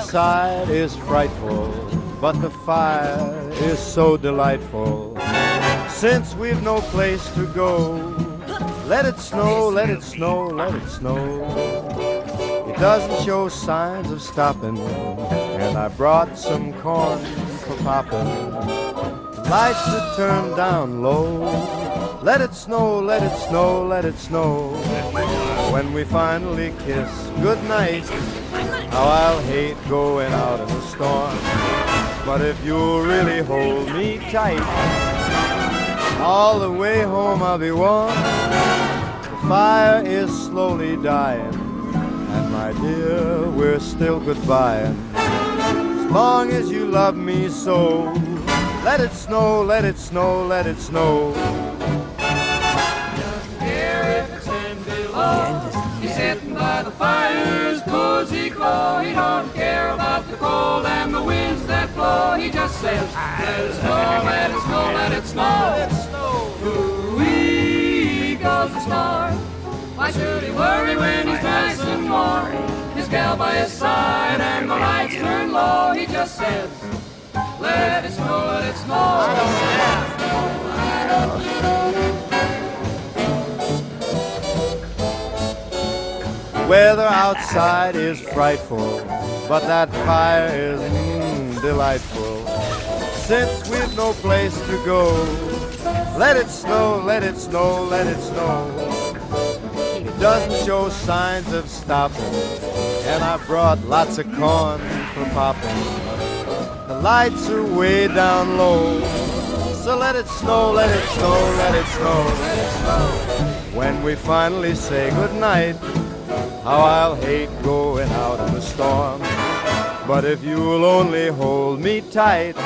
outside is frightful, but the fire is so delightful. Since we've no place to go, let it snow, let it snow, let it snow. It doesn't show signs of stopping, and I brought some corn for popping. Lights are turned down low. Let it snow, let it snow, let it snow. When we finally kiss goodnight, how I'll hate going out in the storm. But if you'll really hold me tight, all the way home I'll be warm. The fire is slowly dying, and my dear, we're still goodbying. As long as you love me so, let it snow, let it snow, let it snow. Doesn't care if it's in below. He's sitting by the fire's cozy glow. He don't care about the cold and the winds that blow. He just says, let it snow, let it snow, let it snow. Let it snow. Ooh-wee goes the star. Why should he worry when he's nice and warm? His gal by his side and the lights turn low. He just says, let it snow, let it snow. Weather outside is frightful, but that fire is delightful. Since we've no place to go, let it snow, let it snow, let it snow. It doesn't show signs of stopping, and I brought lots of corn for popping. The lights are way down low, so let it snow, let it snow, let it snow, let it snow. When we finally say goodnight, how I'll hate going out in the storm. But if you'll only hold me tight,